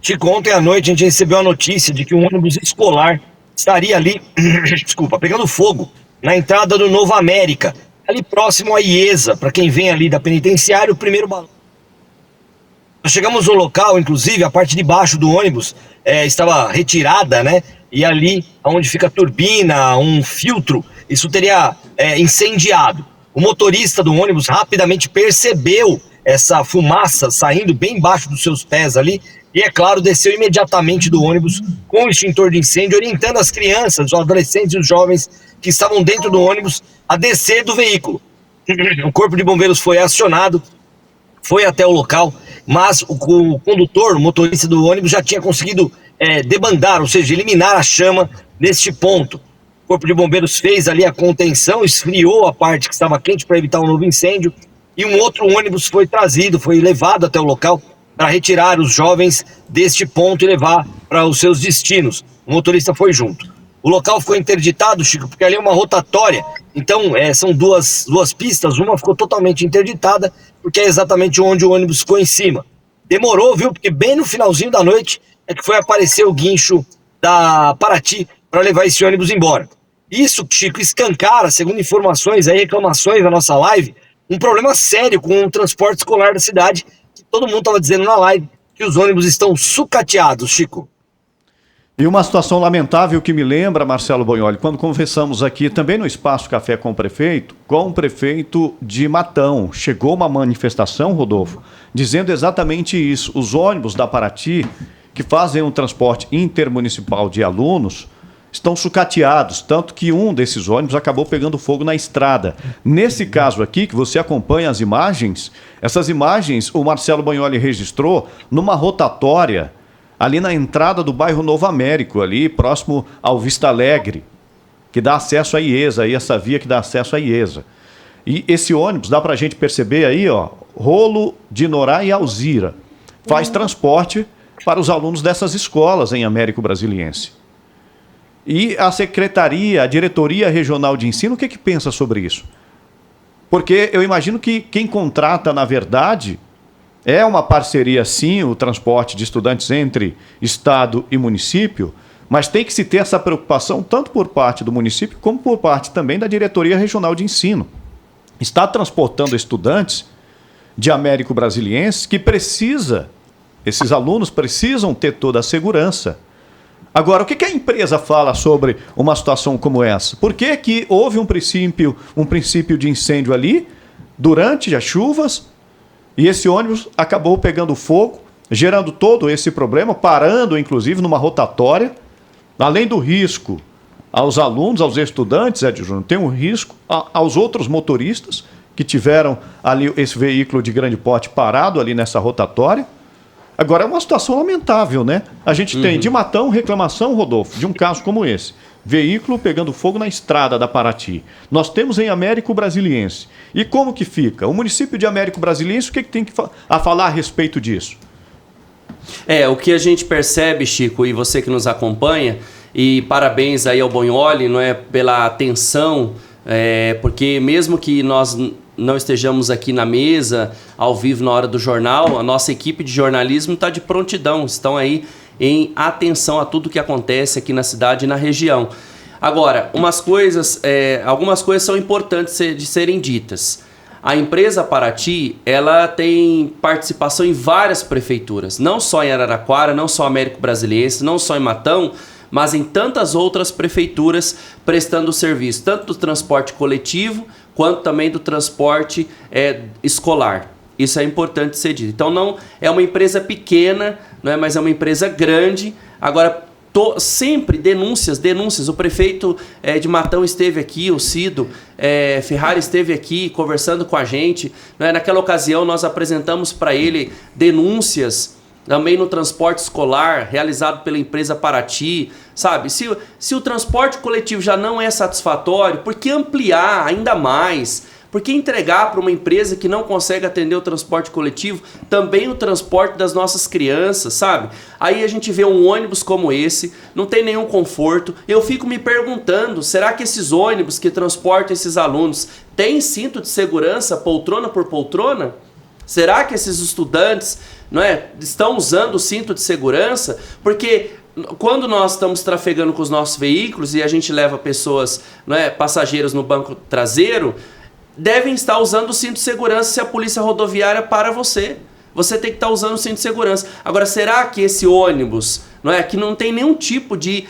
Chico, ontem à noite a gente recebeu a notícia de que um ônibus escolar estaria ali, desculpa, pegando fogo na entrada do Nova América, ali próximo à IESA. Para quem vem ali da penitenciária, o primeiro balão. Nós chegamos no local, inclusive, a parte de baixo do ônibus estava retirada, né? E ali, onde fica a turbina, um filtro, isso teria incendiado. O motorista do ônibus rapidamente percebeu essa fumaça saindo bem embaixo dos seus pés ali e, é claro, desceu imediatamente do ônibus com o extintor de incêndio, orientando as crianças, os adolescentes e os jovens que estavam dentro do ônibus a descer do veículo. O corpo de bombeiros foi acionado, foi até o local, mas o condutor, o motorista do ônibus, já tinha conseguido debandar, ou seja, eliminar a chama neste ponto. O corpo de bombeiros fez ali a contenção, esfriou a parte que estava quente para evitar um novo incêndio, e um outro ônibus foi trazido, foi levado até o local para retirar os jovens deste ponto e levar para os seus destinos. O motorista foi junto. O local ficou interditado, Chico, porque ali é uma rotatória, então são duas pistas, uma ficou totalmente interditada, porque é exatamente onde o ônibus ficou em cima. Demorou, viu, porque bem no finalzinho da noite é que foi aparecer o guincho da Paraty para levar esse ônibus embora. Isso, Chico, escancara, segundo informações aí, reclamações na nossa live, um problema sério com o transporte escolar da cidade, que todo mundo estava dizendo na live que os ônibus estão sucateados, Chico. E uma situação lamentável que me lembra, Marcelo Bognoli, quando conversamos aqui também no Espaço Café com o prefeito de Matão. Chegou uma manifestação, Rodolfo, dizendo exatamente isso. Os ônibus da Paraty, que fazem um transporte intermunicipal de alunos, estão sucateados, tanto que um desses ônibus acabou pegando fogo na estrada. Nesse caso aqui, que você acompanha as imagens, essas imagens o Marcelo Bognoli registrou numa rotatória ali na entrada do bairro Novo Américo, ali próximo ao Vista Alegre, que dá acesso à IESA, aí essa via que dá acesso à IESA. E esse ônibus, dá pra gente perceber aí, ó, Rolo de Norá e Alzira, faz transporte para os alunos dessas escolas em Américo Brasiliense. E a secretaria, a diretoria regional de ensino, o que pensa sobre isso? Porque eu imagino que quem contrata, na verdade, é uma parceria, sim, o transporte de estudantes entre estado e município, mas tem que se ter essa preocupação tanto por parte do município como por parte também da diretoria regional de ensino. Está transportando estudantes de Américo Brasiliense que esses alunos precisam ter toda a segurança. Agora, o que a empresa fala sobre uma situação como essa? Por que houve um princípio de incêndio ali durante as chuvas e esse ônibus acabou pegando fogo, gerando todo esse problema, parando inclusive numa rotatória, além do risco aos alunos, aos estudantes, Ed Júnior, tem um risco aos outros motoristas que tiveram ali esse veículo de grande porte parado ali nessa rotatória. Agora, é uma situação lamentável, né? A gente tem de Matão reclamação, Rodolfo, de um caso como esse. Veículo pegando fogo na estrada da Paraty. Nós temos em Américo Brasiliense. E como que fica? O município de Américo Brasiliense, o que tem a falar a respeito disso? O que a gente percebe, Chico, e você que nos acompanha, e parabéns aí ao Bognoli, não é, pela atenção, porque mesmo que nós não estejamos aqui na mesa, ao vivo na hora do jornal, a nossa equipe de jornalismo está de prontidão, estão aí em atenção a tudo que acontece aqui na cidade e na região. Agora, algumas coisas são importantes de serem ditas. A empresa Paraty, ela tem participação em várias prefeituras, não só em Araraquara, não só Américo Brasiliense, não só em Matão, mas em tantas outras prefeituras prestando serviço, tanto do transporte coletivo, quanto também do transporte escolar. Isso é importante ser dito. Então não é uma empresa pequena, não é, mas é uma empresa grande. Agora, sempre denúncias. O prefeito de Matão esteve aqui, o Cido Ferrari esteve aqui conversando com a gente. Não é? Naquela ocasião nós apresentamos para ele denúncias também no transporte escolar realizado pela empresa Paraty, sabe? Se o transporte coletivo já não é satisfatório, por que ampliar ainda mais? Por que entregar para uma empresa que não consegue atender o transporte coletivo também o transporte das nossas crianças, sabe? Aí a gente vê um ônibus como esse, não tem nenhum conforto. Eu fico me perguntando, será que esses ônibus que transportam esses alunos têm cinto de segurança, poltrona por poltrona? Será que esses estudantes não é, estão usando o cinto de segurança, porque quando nós estamos trafegando com os nossos veículos e a gente leva pessoas, não é, passageiros no banco traseiro, devem estar usando o cinto de segurança se a polícia rodoviária para você. Você tem que estar usando o cinto de segurança. Agora, será que esse ônibus, não é, que não tem nenhum tipo de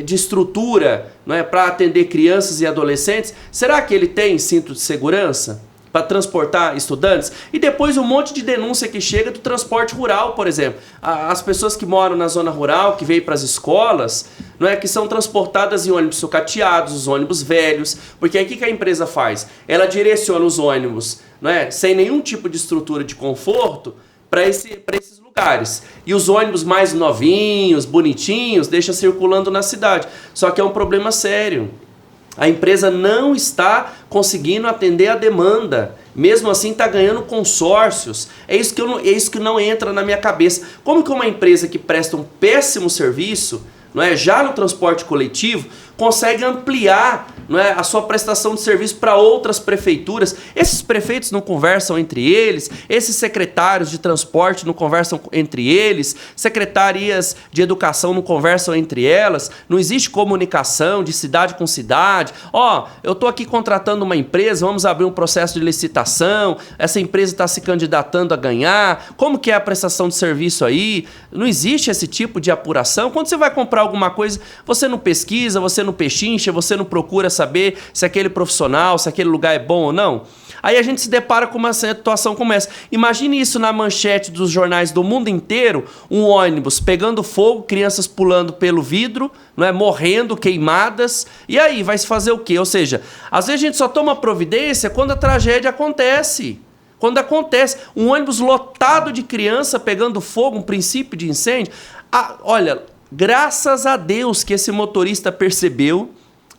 estrutura, não é, para atender crianças e adolescentes, será que ele tem cinto de segurança para transportar estudantes? E depois um monte de denúncia que chega do transporte rural, por exemplo. As pessoas que moram na zona rural, que veem para as escolas, não é, que são transportadas em ônibus sucateados, os ônibus velhos, porque aí o que a empresa faz? Ela direciona os ônibus, não é, sem nenhum tipo de estrutura de conforto para esses lugares. E os ônibus mais novinhos, bonitinhos, deixa circulando na cidade. Só que é um problema sério. A empresa não está conseguindo atender a demanda. Mesmo assim está ganhando consórcios. É isso que não entra na minha cabeça. Como que uma empresa que presta um péssimo serviço, não é, já no transporte coletivo, consegue ampliar, não é, a sua prestação de serviço para outras prefeituras? Esses prefeitos não conversam entre eles, esses secretários de transporte não conversam entre eles, secretarias de educação não conversam entre elas, não existe comunicação de cidade com cidade. Ó, eu estou aqui contratando uma empresa, vamos abrir um processo de licitação, essa empresa está se candidatando a ganhar, como que é a prestação de serviço aí? Não existe esse tipo de apuração. Quando você vai comprar alguma coisa, você não pesquisa, você não pechincha, você não procura saber se aquele profissional, se aquele lugar é bom ou não. Aí a gente se depara com uma situação como essa. Imagine isso na manchete dos jornais do mundo inteiro, um ônibus pegando fogo, crianças pulando pelo vidro, não é, morrendo, queimadas. E aí, vai se fazer o quê? Ou seja, às vezes a gente só toma providência quando a tragédia acontece. Quando acontece um ônibus lotado de criança pegando fogo, um princípio de incêndio. Olha, graças a Deus que esse motorista percebeu,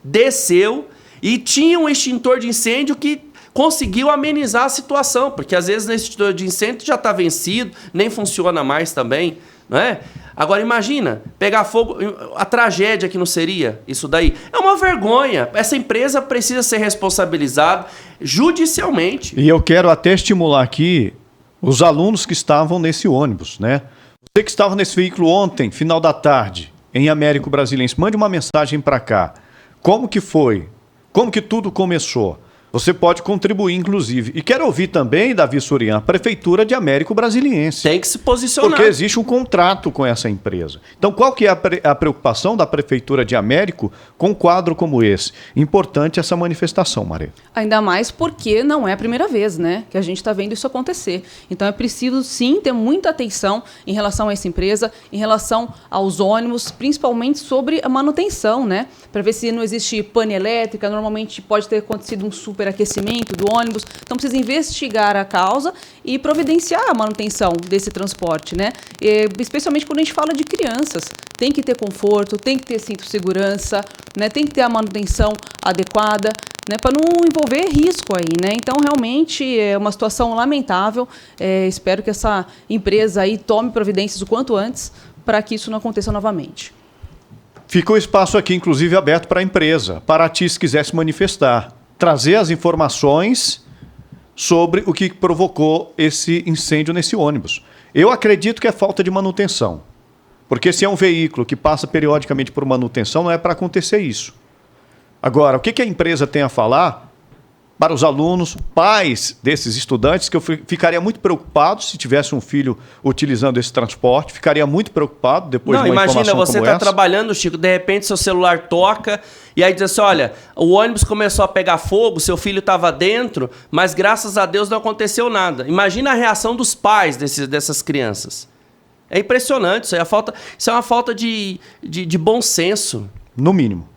desceu e tinha um extintor de incêndio que conseguiu amenizar a situação, porque às vezes esse extintor de incêndio já está vencido, nem funciona mais também, não é? Agora imagina, pegar fogo, a tragédia que não seria isso daí. É uma vergonha. Essa empresa precisa ser responsabilizada judicialmente. E eu quero até estimular aqui os alunos que estavam nesse ônibus, né? Você que estava nesse veículo ontem, final da tarde, em Américo Brasiliense, mande uma mensagem para cá. Como que foi? Como que tudo começou? Você pode contribuir, inclusive. E quero ouvir também, Davi Surian, a Prefeitura de Américo Brasiliense. Tem que se posicionar. Porque existe um contrato com essa empresa. Então, qual que é a preocupação da Prefeitura de Américo com um quadro como esse? Importante essa manifestação, Maria. Ainda mais porque não é a primeira vez, né, que a gente está vendo isso acontecer. Então, é preciso, sim, ter muita atenção em relação a essa empresa, em relação aos ônibus, principalmente sobre a manutenção, né, para ver se não existe pane elétrica. Normalmente pode ter acontecido um superaquecimento do ônibus, então precisa investigar a causa e providenciar a manutenção desse transporte, né? Especialmente quando a gente fala de crianças, tem que ter conforto, tem que ter cinto de segurança, né? Tem que ter a manutenção adequada, né? Para não envolver risco aí, né? Então realmente é uma situação lamentável. Espero que essa empresa aí tome providências o quanto antes para que isso não aconteça novamente. Fica o espaço aqui, inclusive, aberto para a empresa, para ti, se quiser se manifestar, trazer as informações sobre o que provocou esse incêndio nesse ônibus. Eu acredito que é falta de manutenção, porque se é um veículo que passa periodicamente por manutenção, não é para acontecer isso. Agora, o que a empresa tem a falar para os alunos, pais desses estudantes, que eu ficaria muito preocupado se tivesse um filho utilizando esse transporte, ficaria muito preocupado depois de uma informação como essa. Imagina, você está trabalhando, Chico, de repente seu celular toca e aí diz assim, olha, o ônibus começou a pegar fogo, seu filho estava dentro, mas graças a Deus não aconteceu nada. Imagina a reação dos pais dessas crianças. É impressionante, isso é uma falta de bom senso. No mínimo.